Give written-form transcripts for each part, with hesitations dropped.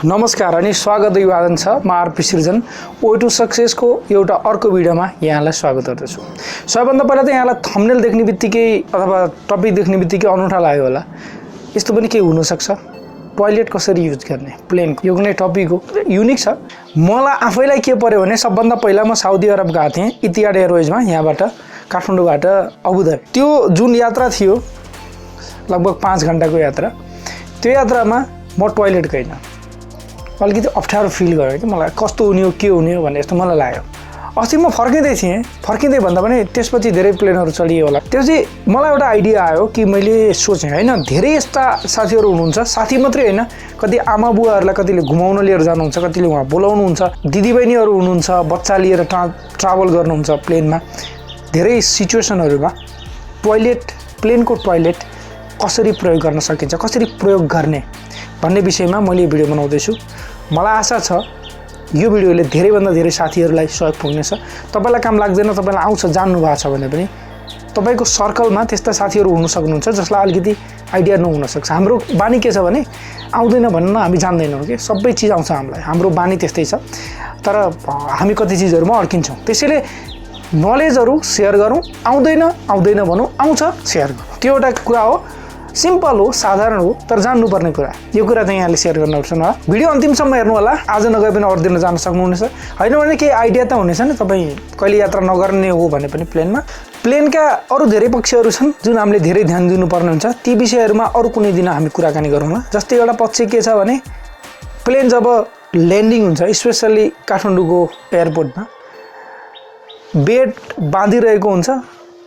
नमस्कार अनि स्वागत अभिवादन छ। म आरपी सृजन वे टु सक्सेसको एउटा अर्को भिडियोमा यहाँलाई स्वागत गर्दछु। सबैभन्दा पहिला त यहाँलाई थम्बनेल देख्ने बित्तिकै अथवा टपिक देख्ने बित्तिकै अनौठा लाग्यो होला। यस्तो पनि केही हुन सक्छ, टोयलेट कसरी युज गर्ने, प्लेन यो कुनै टपिक हो, युनिक छ। मलाई आफैलाई के पर्यो भने सबभन्दा पहिला म साउदी अरब गएको थिएँ इतिहाड एयरवेजमा, यहाँबाट काठमाडौँबाट अबुधाबी। त्यो जुन यात्रा थियो लगभग 5 घण्टाको यात्रा, त्यो यात्रामा म टोयलेट गएन। अलिकति अप्ठ्यारो फिल गरेँ कि मलाई कस्तो हुने हो के हुने हो भन्ने जस्तो मलाई लाग्यो। अस्ति म फर्किँदै थिएँ, फर्किँदै भन्दा पनि त्यसपछि धेरै प्लेनहरू चढियो होला। त्यसपछि मलाई एउटा आइडिया आयो कि मैले सोचेँ होइन धेरै यस्ता साथीहरू हुनुहुन्छ, साथी मात्रै होइन कति आमा बुवाहरूलाई कतिले घुमाउन लिएर जानुहुन्छ, कतिले उहाँ बोलाउनुहुन्छ, दिदीबहिनीहरू हुनुहुन्छ बच्चा लिएर ट्राभल गर्नुहुन्छ प्लेनमा। धेरै सिचुएसनहरूमा टोयलेट, प्लेनको टोयलेट कसरी प्रयोग गर्न सकिन्छ, कसरी प्रयोग गर्ने भन्ने विषयमा मैले भिडियो बनाउँदैछु। मलाई आशा छ यो भिडियोले धेरैभन्दा धेरै साथीहरूलाई सहयोग पुग्नेछ। तपाईँलाई काम लाग्दैन, तपाईँलाई आउँछ जान्नु भएको छ भने पनि तपाईँको सर्कलमा त्यस्ता साथीहरू हुन सक्नुहुन्छ जसलाई अलिकति आइडिया नहुनसक्छ। हाम्रो बानी के छ भने आउँदैन भन्न हामी जान्दैनौँ कि सबै चिज आउँछ हामीलाई, हाम्रो बानी त्यस्तै छ। तर हामी कति चिजहरूमा अड्किन्छौँ। त्यसैले नलेजहरू सेयर गरौँ, आउँदैन भनौँ, आउँछ सेयर गरौँ। त्यो एउटा कुरा हो, सिम्पल हो, साधारण हो, तर जान्नुपर्ने कुरा। यो कुरा चाहिँ यहाँले सेयर गर्नुपर्छ न। भिडियो अन्तिमसम्म हेर्नु होला, आज नगए पनि अरू दिन जान सक्नुहुनेछ। होइन भने केही आइडिया त हुनेछ नि, तपाईँ कहिले यात्रा नगर्ने हो भने पनि प्लेनमा। प्लेनका अरू धेरै पक्षहरू छन् जुन हामीले धेरै ध्यान दिनुपर्ने हुन्छ। ती विषयहरूमा अरू कुनै दिन हामी कुराकानी गरौँला। जस्तै एउटा पक्ष के छ भने प्लेन जब ल्यान्डिङ हुन्छ, स्पेसल्ली काठमाडौँको एयरपोर्टमा बेड बाँधिरहेको हुन्छ,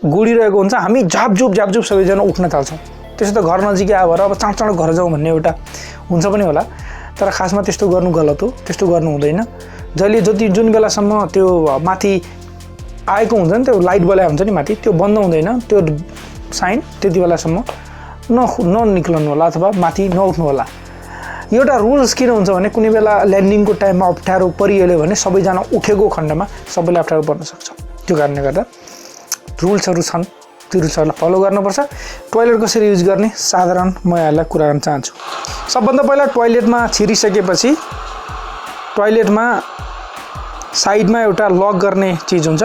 गुडिरहेको हुन्छ, हामी झापझुप सबैजना उठ्न थाल्छौँ। त्यसो त घर नजिकै आयो भएर अब चाँडो घर जाउँ भन्ने एउटा हुन्छ पनि होला, तर खासमा त्यस्तो गर्नु गलत हो, त्यस्तो गर्नु हुँदैन। जहिले जुन बेलासम्म त्यो माथि आएको हुन्छ नि, त्यो लाइट बलाइ हुन्छ नि माथि, त्यो बन्द हुँदैन त्यो साइन, त्यति बेलासम्म ननिक्लनु होला अथवा माथि नउठ्नु होला। एउटा रुल्स किन हुन्छ भने कुनै बेला ल्यान्डिङको टाइममा अप्ठ्यारो परिहाल्यो भने सबैजना उठेको खण्डमा सबैलाई अप्ठ्यारो पर्न सक्छ। त्यो कारणले गर्दा रुल्सहरू छन्, त्यो रुल्सहरूलाई फलो गर्नुपर्छ। टोयलेट कसरी युज गर्ने साधारण म यहाँलाई कुरा गर्न चाहन्छु। सबभन्दा पहिला टोयलेटमा छिरिसकेपछि टोयलेटमा साइडमा एउटा लक गर्ने चिज हुन्छ,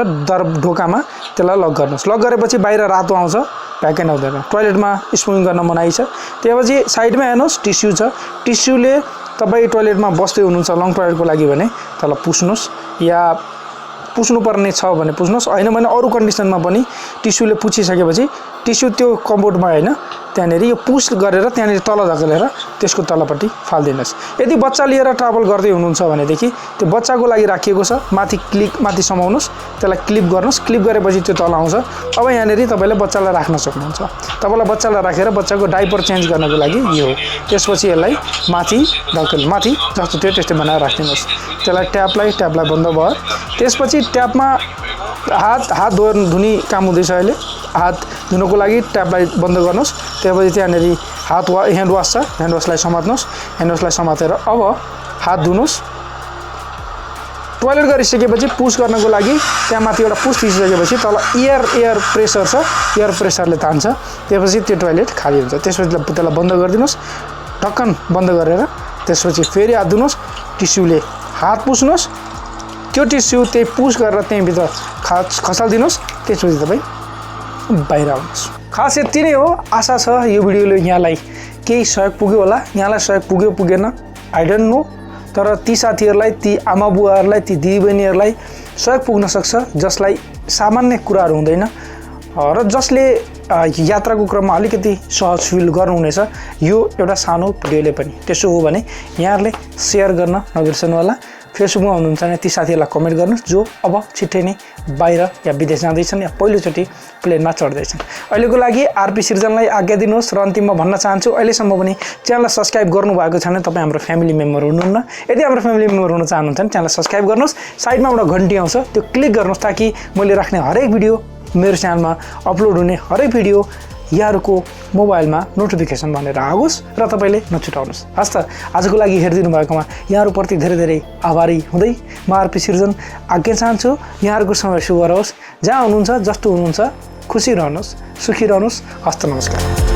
ढोकामा, त्यसलाई लक गर्नुहोस्। लक गरेपछि बाहिर रातो आउँछ, प्याकेट आउँदैन। टोयलेटमा स्विमिङ गर्न मनाइ छ। त्यसपछि साइडमा हेर्नुहोस् टिस्यु छ, टिस्युले तपाईँ टोयलेटमा बस्दै हुनुहुन्छ लङ टोयलेटको लागि भने त्यसलाई पुस्नुहोस्, या पुस्नुपर्ने छ भने पुस्नुहोस्, होइन भने अरू कन्डिसनमा पनि टिस्युले पुछिसकेपछि टिस्यु त्यो कम्बोर्डमा होइन त्यहाँनिर यो पुस गरेर त्यहाँनिर तल धकेलेर त्यसको तलपट्टि फालिदिनुहोस्। यदि बच्चा लिएर ट्राभल गर्दै हुनुहुन्छ भनेदेखि त्यो बच्चाको लागि राखिएको छ, माथि समाउनुहोस्, त्यसलाई क्लिप गर्नुहोस्। क्लिप गरेपछि त्यो तल आउँछ। अब यहाँनिर तपाईँले बच्चालाई राख्न सक्नुहुन्छ। तपाईँलाई बच्चालाई राखेर बच्चाको डाइपर चेन्ज गर्नको लागि यो हो। त्यसपछि यसलाई माथि जस्तो थियो त्यस्तै बनाएर राखिदिनुहोस्। त्यसलाई ट्यापलाई बन्द भयो। त्यसपछि ट्यापमा हात धुने काम हुँदैछ अहिले। हात धुनको लागि ट्यापलाई बन्द गर्नुहोस्। त्यसपछि त्यहाँनिर ह्यान्ड वास छ, ह्यान्ड वासलाई समात्नुहोस्। ह्यान्ड वासलाई समातेर अब हात धुनुहोस्। टोयलेट गरिसकेपछि पुस गर्नको लागि त्यहाँ माथि एउटा पुस थिचिसकेपछि तल एयर प्रेसर छ, एयर प्रेसरले तान्छ। त्यसपछि त्यो टोयलेट खाली हुन्छ। त्यसपछि त्यसलाई बन्द गरिदिनुहोस्, ढक्कन बन्द गरेर त्यसपछि फेरि हात धुनुहोस्। टिस्युले हात पुस्नुहोस्, त्यो टिस्यु त्यही पुस गरेर त्यहीँभित्र खसालिदिनुहोस्। त्यसपछि तपाईँ बाहिर आउनुहोस्। खास यति नै हो। आशा छ यो भिडियोले यहाँलाई केही सहयोग पुग्यो होला। यहाँलाई सहयोग पुग्यो पुगेन आई डोन्ट नो, तर ती साथीहरूलाई, ती आमा बुवाहरूलाई, ती दिदीबहिनीहरूलाई सहयोग पुग्न सक्छ जसलाई सामान्य कुराहरू हुँदैन र जसले यात्राको क्रममा अलिकति सहज फिल गर्नुहुनेछ यो एउटा सानो भिडियोले पनि। त्यसो हो भने यहाँहरूले सेयर गर्न नबिर्सनु होला। फेसबुकमा हुनुहुन्छ भने ती साथीहरूलाई कमेन्ट गर्नुहोस् जो अब छिट्टै नै बाहिर या विदेश जाँदैछन् या पहिलोचोटि प्लेनमा चढ्दैछन्। अहिलेको लागि आरपी सृजनलाई आज्ञा दिनुहोस् र अन्तिममा भन्न चाहन्छु अहिलेसम्म पनि च्यानललाई सब्सक्राइब गर्नुभएको छैन तपाईँ हाम्रो फ्यामिली मेम्बर हुनुहुन्न। यदि हाम्रो फ्यामिली मेम्बर हुन चाहनुहुन्छ भने च्यानललाई सब्सक्राइब गर्नुहोस्। साइडमा एउटा घन्टी आउँछ, त्यो क्लिक गर्नुहोस् ताकि मैले राख्ने हरेक भिडियो, मेरो च्यानलमा अपलोड हुने हरेक भिडियो यहाँहरूको मोबाइलमा नोटिफिकेसन भनेर आओस् र तपाईँले नछुटाउनुहोस्। हस् त, आजको लागि हेरिदिनु भएकोमा यहाँहरूप्रति धेरै धेरै आभारी हुँदै म आरपी सृजन आज्ञा चाहन्छु। यहाँहरूको समय शुभ रहोस्। जहाँ हुनुहुन्छ, जस्तो हुनुहुन्छ, खुसी रहनुहोस्, सुखी रहनुहोस्। हस्त नमस्कार।